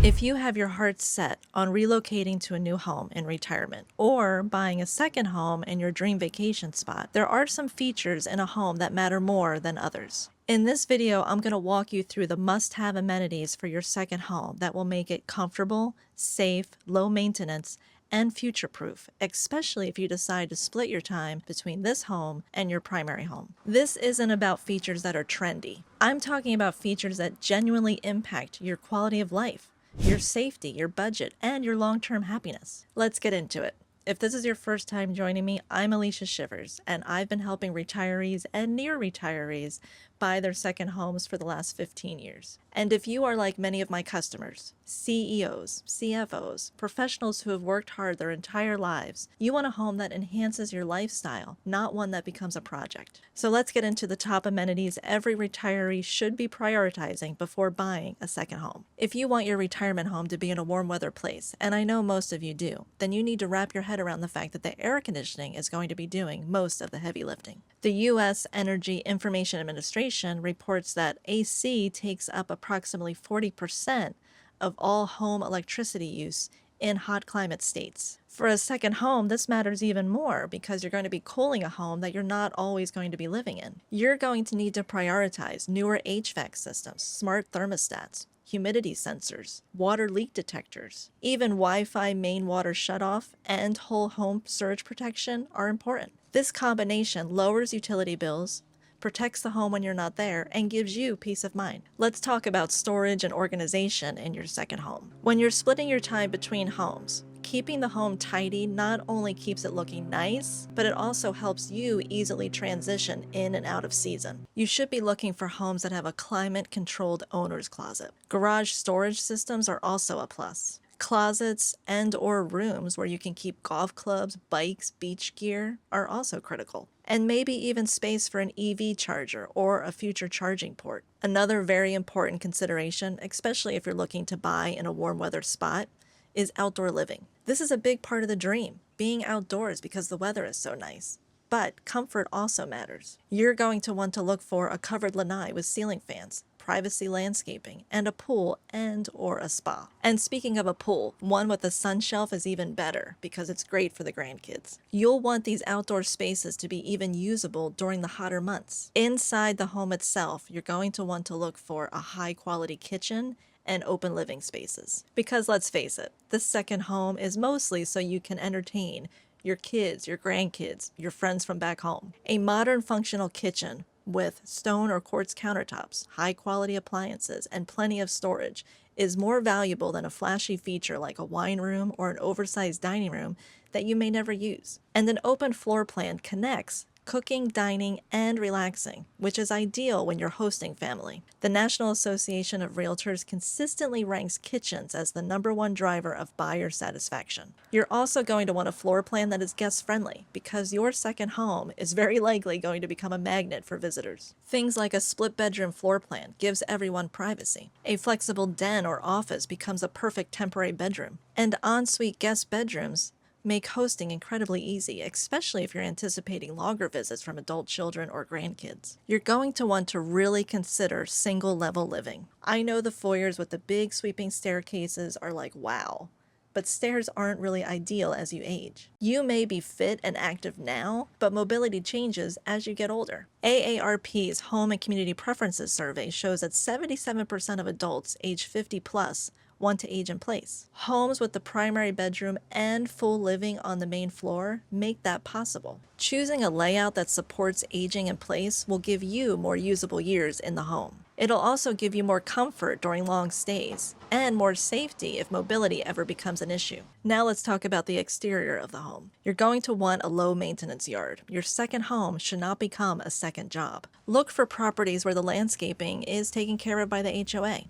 If you have your heart set on relocating to a new home in retirement or buying a second home in your dream vacation spot, there are some features in a home that matter more than others. In this video, I'm going to walk you through the must-have amenities for your second home that will make it comfortable, safe, low maintenance, and future-proof, especially if you decide to split your time between this home and your primary home. This isn't about features that are trendy. I'm talking about features that genuinely impact your quality of life, your safety, your budget, and your long-term happiness. Let's get into it. If this is your first time joining me, I'm Alysia Shivers, and I've been helping retirees and near retirees buy their second homes for the last 15 years. And if you are like many of my customers, CEOs, CFOs, professionals who have worked hard their entire lives, you want a home that enhances your lifestyle, not one that becomes a project. So let's get into the top amenities every retiree should be prioritizing before buying a second home. If you want your retirement home to be in a warm weather place, and I know most of you do, then you need to wrap your head around the fact that the air conditioning is going to be doing most of the heavy lifting. The U.S. Energy Information Administration reports that AC takes up approximately 40% of all home electricity use in hot climate states. For a second home, this matters even more because you're going to be cooling a home that you're not always going to be living in. You're going to need to prioritize newer HVAC systems, smart thermostats, humidity sensors, water leak detectors. Even Wi-Fi main water shutoff and whole home surge protection are important. This combination lowers utility bills, protects the home when you're not there, and gives you peace of mind. Let's talk about storage and organization in your second home. When you're splitting your time between homes, keeping the home tidy not only keeps it looking nice, but it also helps you easily transition in and out of season. You should be looking for homes that have a climate-controlled owner's closet. Garage storage systems are also a plus. Closets and/or rooms where you can keep golf clubs, bikes, beach gear are also critical. And maybe even space for an EV charger or a future charging port. Another very important consideration, especially if you're looking to buy in a warm weather spot, is outdoor living. This is a big part of the dream, being outdoors because the weather is so nice. But comfort also matters. You're going to want to look for a covered lanai with ceiling fans, privacy landscaping, and a pool and/or a spa. And speaking of a pool, one with a sun shelf is even better because it's great for the grandkids. You'll want these outdoor spaces to be even usable during the hotter months. Inside the home itself, you're going to want to look for a high-quality kitchen and open living spaces. Because let's face it, this second home is mostly so you can entertain your kids, your grandkids, your friends from back home. A modern functional kitchen with stone or quartz countertops, high-quality appliances, and plenty of storage is more valuable than a flashy feature like a wine room or an oversized dining room that you may never use. And an open floor plan connects cooking, dining, and relaxing, which is ideal when you're hosting family. The National Association of Realtors consistently ranks kitchens as the #1 driver of buyer satisfaction. You're also going to want a floor plan that is guest-friendly because your second home is very likely going to become a magnet for visitors. Things like a split-bedroom floor plan gives everyone privacy. A flexible den or office becomes a perfect temporary bedroom, and ensuite guest bedrooms make hosting incredibly easy, especially if you're anticipating longer visits from adult children or grandkids. You're going to want to really consider single-level living. I know the foyers with the big sweeping staircases are like, wow, but stairs aren't really ideal as you age. You may be fit and active now, but mobility changes as you get older. AARP's Home and Community Preferences Survey shows that 77% of adults age 50 plus want to age in place. Homes with the primary bedroom and full living on the main floor make that possible. Choosing a layout that supports aging in place will give you more usable years in the home. It'll also give you more comfort during long stays and more safety if mobility ever becomes an issue. Now let's talk about the exterior of the home. You're going to want a low maintenance yard. Your second home should not become a second job. Look for properties where the landscaping is taken care of by the HOA.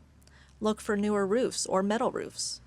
Look for newer roofs or metal roofs.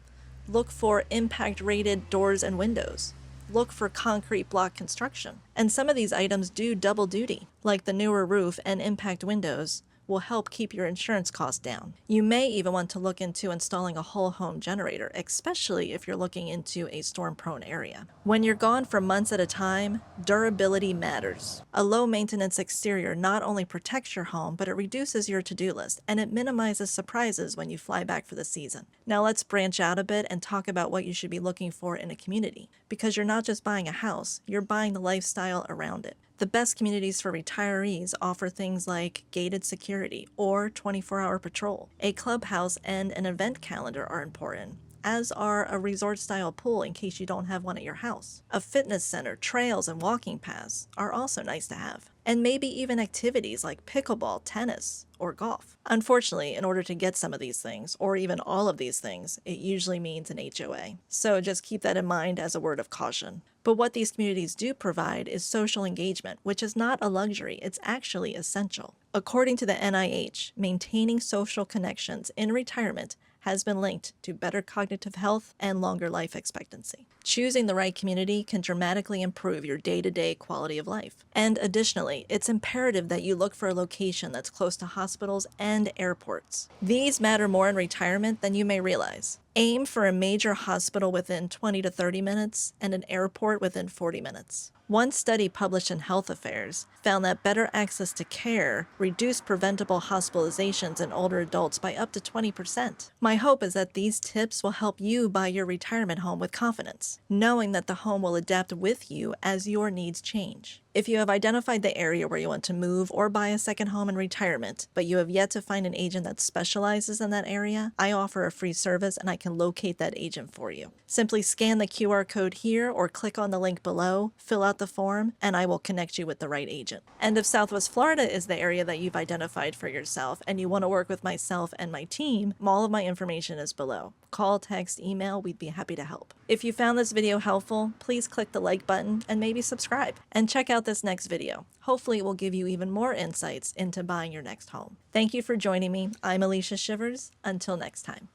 Look for impact-rated doors and windows. Look for concrete block construction. And some of these items do double duty, like the newer roof and impact windows will help keep your insurance costs down. You may even want to look into installing a whole home generator, especially if you're looking into a storm-prone area. When you're gone for months at a time, durability matters. A low-maintenance exterior not only protects your home, but it reduces your to-do list, and it minimizes surprises when you fly back for the season. Now let's branch out a bit and talk about what you should be looking for in a community, because you're not just buying a house, you're buying the lifestyle around it. The best communities for retirees offer things like gated security or 24-hour patrol. A clubhouse and an event calendar are important, as are a resort-style pool in case you don't have one at your house. A fitness center, trails, and walking paths are also nice to have. And maybe even activities like pickleball, tennis, or golf. Unfortunately, in order to get some of these things, or even all of these things, it usually means an HOA. So just keep that in mind as a word of caution. But what these communities do provide is social engagement, which is not a luxury, it's actually essential. According to the NIH, maintaining social connections in retirement has been linked to better cognitive health and longer life expectancy. Choosing the right community can dramatically improve your day-to-day quality of life. And additionally, it's imperative that you look for a location that's close to hospitals and airports. These matter more in retirement than you may realize. Aim for a major hospital within 20 to 30 minutes and an airport within 40 minutes. One study published in Health Affairs found that better access to care reduced preventable hospitalizations in older adults by up to 20%. My hope is that these tips will help you buy your retirement home with confidence, knowing that the home will adapt with you as your needs change. If you have identified the area where you want to move or buy a second home in retirement, but you have yet to find an agent that specializes in that area, I offer a free service and I can locate that agent for you. Simply scan the QR code here or click on the link below, fill out the form, and I will connect you with the right agent. And if Southwest Florida is the area that you've identified for yourself and you want to work with myself and my team, all of my information is below. Call, text, email, we'd be happy to help. If you found this video helpful, please click the like button and maybe subscribe. And check out this next video. Hopefully it will give you even more insights into buying your next home. Thank you for joining me. I'm Alysia Shivers. Until next time.